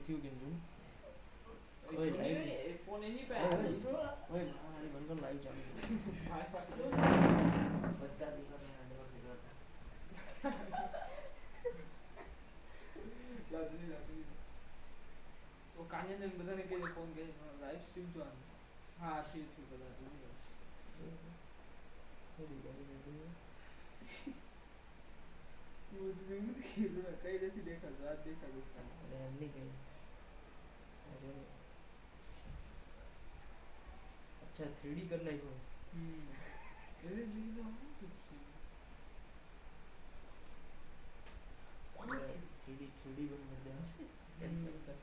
થયું કે જોયું ઓય લાઈવ ફોન એની ઓય પાસે ઓય મારી બંધ લાઈવ ચાલુ છે બધા દીકરા હેન્ડલ નીકળતા લાગી वो कान्या ने बधाने के फोन के लाइव स्ट्रीम જોવાનું હા થયું બધા થોડી ગઈ मुझे नहीं कहीं नहीं देखा रात देखा उसका અરે એમ નહીં કઈ અરે અચ્છા 3D કરી નાખ્યું अरे नहीं तो અરે 3D બંધ કરી દેવા કેન્સલ કર